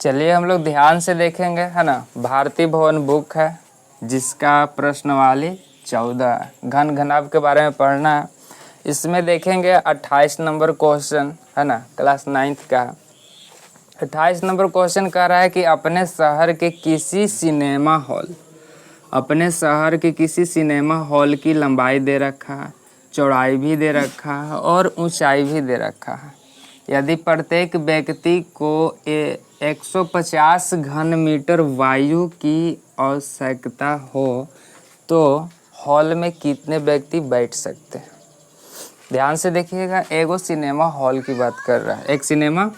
चलिए हम लोग ध्यान से देखेंगे, है ना। भारतीय भवन बुक है जिसका प्रश्नवाली 14 घन घनाभ के बारे में पढ़ना है। इसमें देखेंगे 28 नंबर क्वेश्चन, है ना, क्लास 9th का। 28 नंबर क्वेश्चन कह रहा है कि अपने शहर के किसी सिनेमा हॉल की लंबाई दे रखा है, चौड़ाई भी दे रखा है और ऊंचाई भी दे रखा है। यदि प्रत्येक व्यक्ति को 150 घन मीटर वायु की आवश्यकता हो तो हॉल में कितने व्यक्ति बैठ सकते हैं। ध्यान से देखिएगा, एगो सिनेमा हॉल की बात कर रहा है, एक सिनेमा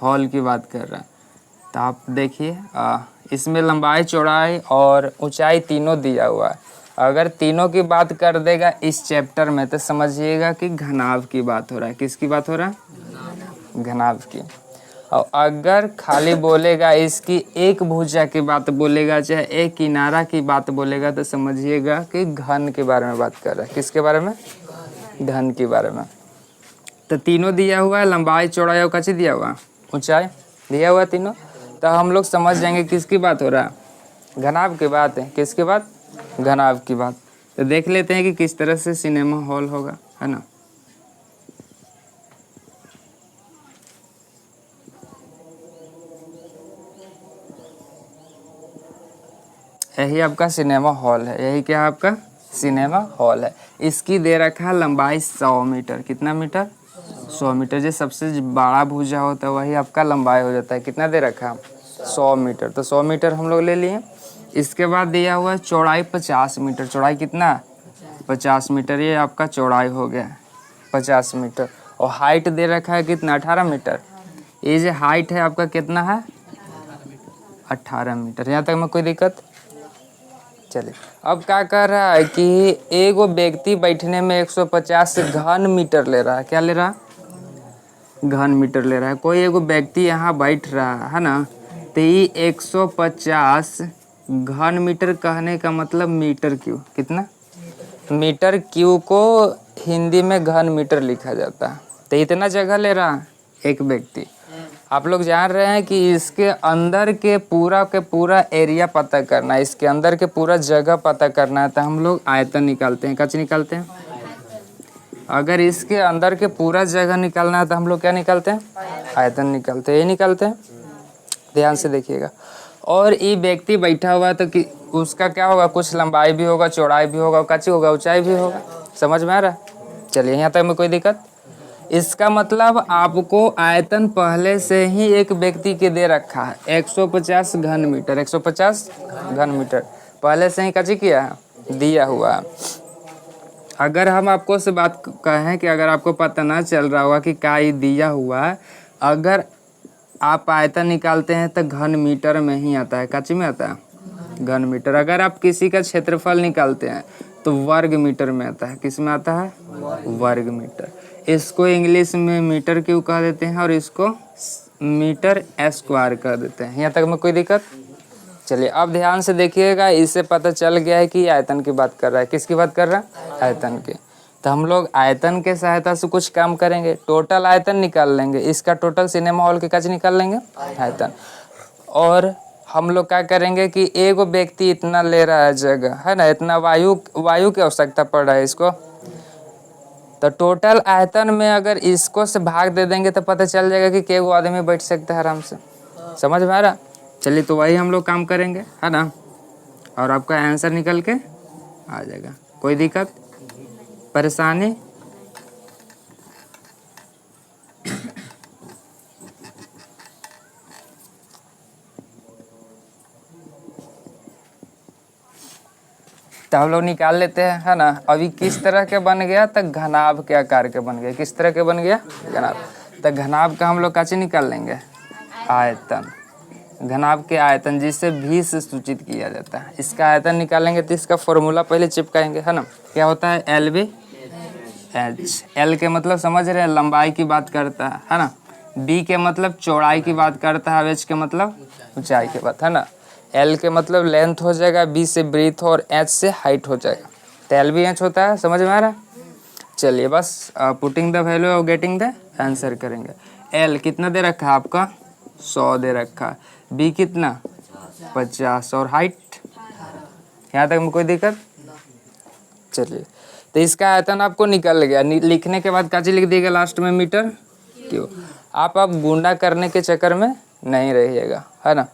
हॉल की बात कर रहा है। तो आप देखिए इसमें लंबाई, चौड़ाई और ऊंचाई तीनों दिया हुआ है। अगर तीनों की बात कर देगा इस चैप्टर में तो समझिएगा कि घनाभ की बात हो रहा है। किसकी बात हो रहा है? घनाभ की। और अगर खाली बोलेगा इसकी एक भुजा की बात बोलेगा, चाहे एक किनारा की बात बोलेगा, तो समझिएगा कि घन के बारे में बात कर रहा है। किसके बारे में? घन के बारे में। तो तीनों दिया हुआ है, लंबाई, चौड़ाई और कैसे दिया हुआ, ऊंचाई दिया हुआ है तीनों। तो हम लोग समझ जाएंगे किसकी बात हो रहा है, घनाभ की बात है। किसकी बात? घनाभ की बात। तो देख लेते हैं कि किस तरह से सिनेमा हॉल होगा, है ना। यही आपका सिनेमा हॉल है, यही क्या है आपका सिनेमा हॉल है। इसकी दे रखा है लंबाई 100 मीटर। कितना मीटर? 100 मीटर। जो सबसे बड़ा भुजा होता है वही आपका लंबाई हो जाता है। कितना दे रखा है? 100 मीटर। तो 100 मीटर हम लोग ले लिए। इसके बाद दिया हुआ है चौड़ाई 50 मीटर। चौड़ाई कितना? 50 मीटर। ये आपका चौड़ाई हो गया 50 मीटर। और हाइट दे रखा है कितना? 18 मीटर। ये जो हाइट है आपका कितना है? 18 मीटर। यहाँ तक में कोई दिक्कत? चलिए अब क्या कर रहा है कि एगो व्यक्ति बैठने में 150 घन मीटर ले रहा है। क्या ले रहा है? घन मीटर ले रहा है। कोई एगो व्यक्ति यहाँ बैठ रहा है ना, तो ये 150 घन मीटर कहने का मतलब मीटर क्यूब। कितना? मीटर क्यूब को हिंदी में घन मीटर लिखा जाता है। तो इतना जगह ले रहा है एक व्यक्ति। आप लोग जान रहे हैं कि इसके अंदर के पूरा एरिया पता करना है, इसके अंदर के पूरा जगह पता करना है। तो हम लोग आयतन निकालते हैं। कच निकालते हैं? अगर इसके अंदर के पूरा जगह निकालना है तो हम लोग क्या निकालते हैं? आयतन निकालते हैं। ये निकालते हैं, ध्यान से देखिएगा। और ये व्यक्ति बैठा हुआ है तो कि उसका क्या होगा, कुछ लंबाई भी होगा, चौड़ाई भी होगा, कच्ची होगा, ऊंचाई भी होगा। समझ में आ रहा है? चलिए यहाँ तक में कोई दिक्कत? इसका मतलब आपको आयतन पहले से ही एक व्यक्ति के दे रखा है 150 घन मीटर। 150 घन मीटर पहले से ही कची किया है, दिया हुआ है। अगर हम आपको से बात कहें कि अगर आपको पता ना चल रहा होगा कि क्या ये दिया हुआ है, अगर आप आयतन निकालते हैं तो घन मीटर में ही आता है। कची में आता है? घन मीटर। अगर आप किसी का क्षेत्रफल निकालते हैं तो वर्ग मीटर में आता है। किस में आता है? वर्ग मीटर। इसको इंग्लिश में मीटर क्यूब कह देते हैं और इसको मीटर स्क्वायर कह देते हैं। यहाँ तक में कोई दिक्कत? चलिए अब ध्यान से देखिएगा, इससे पता चल गया है कि आयतन की बात कर रहा है। किसकी बात कर रहा है? आयतन की। तो हम लोग आयतन के सहायता से कुछ काम करेंगे, टोटल आयतन निकाल लेंगे। इसका टोटल सिनेमा हॉल के कच निकाल लेंगे, आयतन। और हम लोग क्या करेंगे कि एगो व्यक्ति इतना ले रहा है जगह, है ना, इतना वायु की आवश्यकता पड़ रहा है इसको। तो टोटल आयतन में अगर इसको से भाग दे देंगे तो पता चल जाएगा कि केगो आदमी बैठ सकता है आराम से। समझ में आ रहा? चलिए तो वही हम लोग काम करेंगे, है ना, और आपका आंसर निकल के आ जाएगा। कोई दिक्कत, परेशानी? तो हम लोग निकाल लेते हैं, है ना। अभी किस तरह के बन गया, तो घनाभ के आकार के बन गया। किस तरह के बन गया? घनाभ। तो घनाभ का हम लोग कैसे निकाल लेंगे? आयतन। घनाभ के आयतन जिसे भी से सूचित किया जाता है, इसका आयतन निकालेंगे तो इसका फॉर्मूला पहले चिपकाएंगे, है ना। क्या होता है? L B H. एल के मतलब समझ रहे हैं, लंबाई की बात करता है ना। बी के मतलब चौड़ाई की बात करता है, एच के मतलब ऊंचाई की बात, है ना। एल के मतलब लेंथ हो जाएगा, बी से ब्रीथ और एच से हाइट हो जाएगा। तो एल बी एच होता है। समझ में आ रहा है? चलिए बस पुटिंग द वैल्यू और गेटिंग द आंसर करेंगे। एल कितना दे रखा है आपका? 100 दे रखा है। बी कितना 50 और हाइट यहाँ तक में कोई दिक्कत। चलिए तो इसका आयतन आपको निकल गया। लिखने के बाद क्या चीज लिख दिएगा लास्ट में मीटर क्यों। आप अब गुणा करने के चक्कर में नहीं रहिएगा, है ना।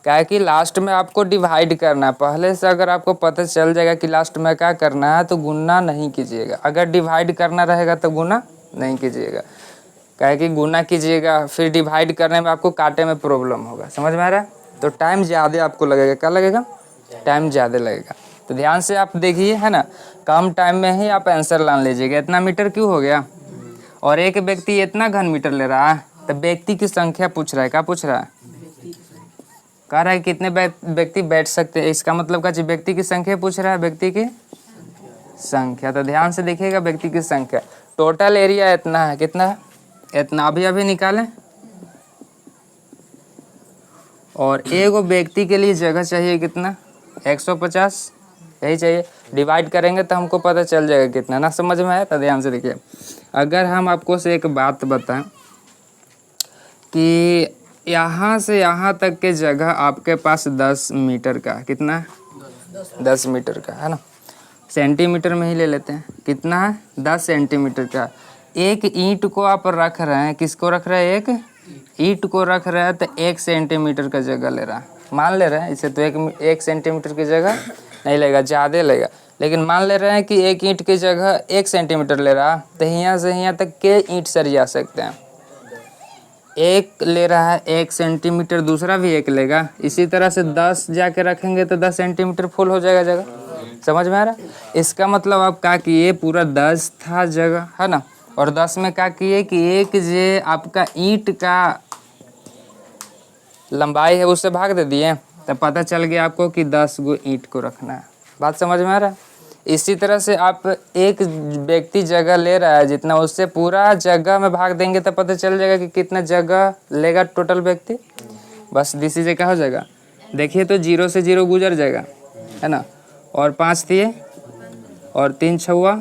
क्या है कि लास्ट में आपको डिवाइड करना है। पहले से अगर आपको पता चल जाएगा कि लास्ट में क्या करना है तो गुणा नहीं कीजिएगा। अगर डिवाइड करना रहेगा तो गुणा नहीं कीजिएगा। क्या है कि गुणा कीजिएगा फिर डिवाइड करने में आपको काटे में प्रॉब्लम होगा, समझ में आ रहा है। तो टाइम ज़्यादा आपको लगेगा। क्या लगेगा? टाइम ज़्यादा लगेगा। तो ध्यान से आप देखिए, है ना। कम टाइम में ही आप आंसर ला लीजिएगा। इतना मीटर क्यों हो गया और एक व्यक्ति इतना घन मीटर ले रहा है। तो व्यक्ति की संख्या पूछ रहा है। क्या पूछ रहा है? कह रहा है कितने व्यक्ति बैठ सकते हैं। इसका मतलब क्या? व्यक्ति की संख्या पूछ रहा है, व्यक्ति की संख्या। तो ध्यान से देखिएगा, व्यक्ति की संख्या। टोटल एरिया इतना है। कितना है? इतना। अभी निकालें। और एक व्यक्ति के लिए जगह चाहिए कितना? 150 यही चाहिए। डिवाइड करेंगे तो हमको पता चल जाएगा कितना। ना समझ में आया? तो ध्यान से देखिए, अगर हम आपको से एक बात बताएं कि यहाँ से यहाँ तक के जगह आपके पास 10 मीटर का, कितना है? 10 मीटर का, है ना। सेंटीमीटर में ही ले लेते हैं। कितना है? 10 सेंटीमीटर का। एक ईंट को आप रख रहे हैं। किसको रख रहे हैं? एक ईंट को रख रहे हैं। तो 1 सेंटीमीटर का जगह ले रहा है। मान ले रहे हैं इसे। तो एक सेंटीमीटर की जगह नहीं लेगा, ज़्यादा लेगा। लेकिन मान ले रहे हैं कि एक ईंट की जगह 1 सेंटीमीटर ले रहा है। तो यहाँ से यहाँ तक के ईंट सरिया सकते हैं। एक ले रहा है 1 सेंटीमीटर, दूसरा भी एक लेगा। इसी तरह से 10 जाके रखेंगे तो 10 सेंटीमीटर फुल हो जाएगा जगह। समझ में आ रहा है? इसका मतलब आप क्या किए, पूरा 10 था जगह, है ना। और 10 में क्या किए कि एक जे आपका ईंट का लंबाई है उससे भाग दे दिए। तो पता चल गया आपको कि 10 गो ईंट को रखना है। बात समझ में आ रहा है? इसी तरह से आप एक व्यक्ति जगह ले रहा है जितना, उससे पूरा जगह में भाग देंगे तो पता चल जाएगा कि कितना जगह लेगा टोटल व्यक्ति। बस दिस इज क्या हो जाएगा। देखिए तो 0 से 0 गुजर जाएगा, है ना। और 5 दिए और 3 छुआ।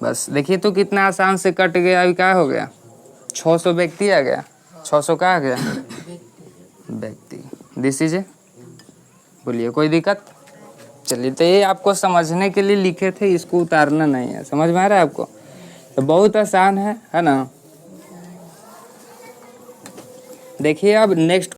बस देखिए तो कितना आसान से कट गया। अभी क्या हो गया? 600 व्यक्ति आ गया। 600 का आ गया व्यक्ति। दिस इज बोलिए कोई दिक्कत? चलिए तो ये आपको समझने के लिए लिखे थे, इसको उतारना नहीं है। समझ में आ रहा है आपको? तो बहुत आसान है ना। देखिए अब नेक्स्ट